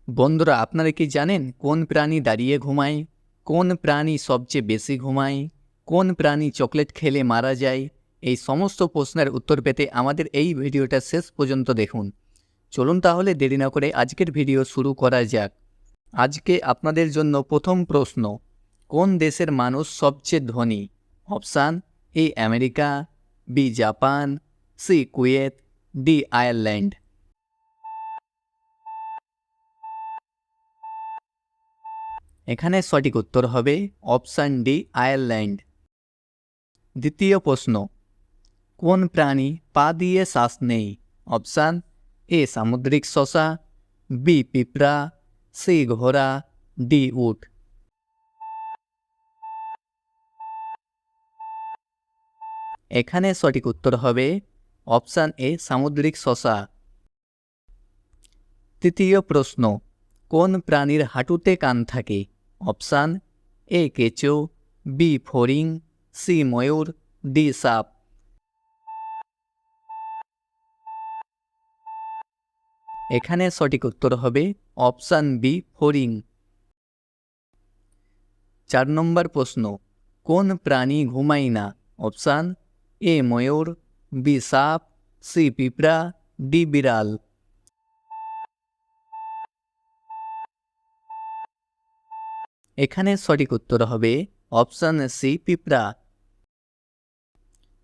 বন্ধুরা, আপনারা কি জানেন কোন প্রাণী দাঁড়িয়ে ঘুমায়? কোন প্রাণী সবচেয়ে বেশি ঘুমায়? কোন প্রাণী চকলেট খেলে মারা যায়? এই সমস্ত প্রশ্নের উত্তর পেতে আমাদের এই ভিডিওটা শেষ পর্যন্ত দেখুন। চলুন তাহলে দেরি না করে আজকের ভিডিও শুরু করা যাক। আজকে আপনাদের জন্য প্রথম প্রশ্ন, কোন দেশের মানুষ সবচেয়ে ধনী? Option: A America, B Japan, C Kuwait, D Ireland. এখানে সঠিক উত্তর হবে অপশান ডি আয়ারল্যান্ড। দ্বিতীয় প্রশ্ন, কোন প্রাণী পা দিয়ে শ্বাস নেই? অপশান: এ সামুদ্রিক শসা, বি পিঁপড়া, সি ঘোড়া, ডি উট। এখানে সঠিক উত্তর হবে অপশান এ সামুদ্রিক শসা। তৃতীয় প্রশ্ন, কোন প্রাণীর হাঁটুতে কান থাকে? অপশান: এ কেঁচো, বি ফড়িং, সি ময়ূর, ডি সাপ। এখানে সঠিক উত্তর হবে অপশান বি ফড়িং। 4 নম্বর প্রশ্ন, কোন প্রাণী ঘুমায় না? অপশান: এ ময়ূর, বি সাপ, সি পিঁপড়া, ডি বিড়াল। এখানে সঠিক উত্তর হবে অপশান সি পিঁপড়া।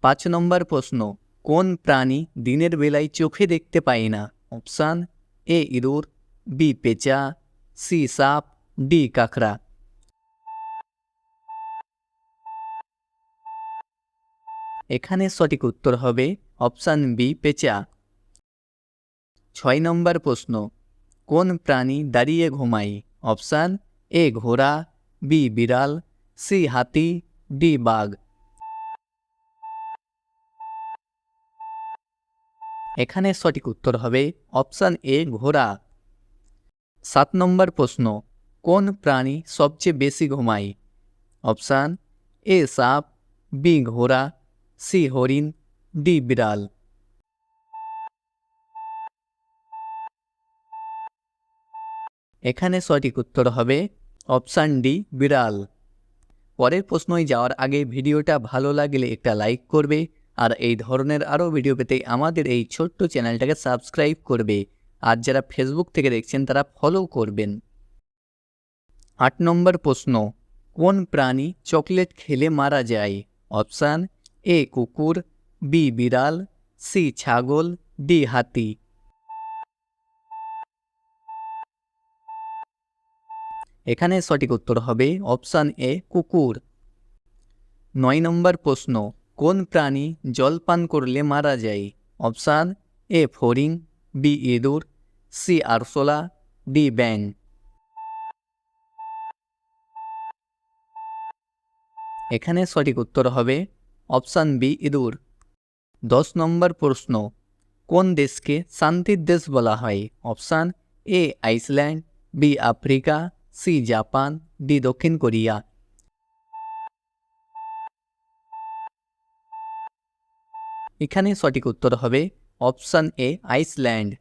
5 নম্বর প্রশ্ন, কোন প্রাণী দিনের বেলায় চোখে দেখতে পায় না? অপশান: এ ইঁদুর, বি পেঁচা, সি সাপ, ডি কাঁকড়া। এখানে সঠিক উত্তর হবে অপশান বি পেঁচা। 6 নম্বর প্রশ্ন, কোন প্রাণী দাঁড়িয়ে ঘুমায়? অপশান: এ ঘোড়া, বি বিড়াল, সি হাতি, ডি বাঘ। এখানে সঠিক উত্তর হবে অপশান এ ঘোড়া। 7 নম্বর প্রশ্ন, কোন প্রাণী সবচেয়ে বেশি ঘুমায়? অপশান: এ সাপ, বি ঘোড়া, সি হরিণ, ডি বিড়াল। এখানে সঠিক উত্তর হবে অপশান ডি বিড়াল। পরের প্রশ্নই যাওয়ার আগে ভিডিওটা ভালো লাগলে একটা লাইক করবে, আর এই ধরনের আরও ভিডিও পেতে আমাদের এই ছোট্ট চ্যানেলটাকে সাবস্ক্রাইব করবে, আর যারা ফেসবুক থেকে দেখছেন তারা ফলো করবেন। 8 নম্বর প্রশ্ন, কোন প্রাণী চকলেট খেলে মারা যায়? অপশান: এ কুকুর, বি বিড়াল, সি ছাগল, ডি হাতি। এখানে সঠিক উত্তর হবে অপশান এ কুকুর। 9 নম্বর প্রশ্ন, কোন প্রাণী জল পান করলে মারা যায়? অপশান: এ ফড়িং, বি ইঁদুর, সি আরশোলা, ডি ব্যাঙ। এখানে সঠিক উত্তর হবে অপশান বি ইঁদুর। 10 নম্বর প্রশ্ন, কোন দেশকে শান্তির দেশ বলা হয়? Option: A Iceland, B Africa, C Japan, D দক্ষিণ কোরিয়া। এখানে সঠিক উত্তর হবে অপশান এ আইসল্যান্ড।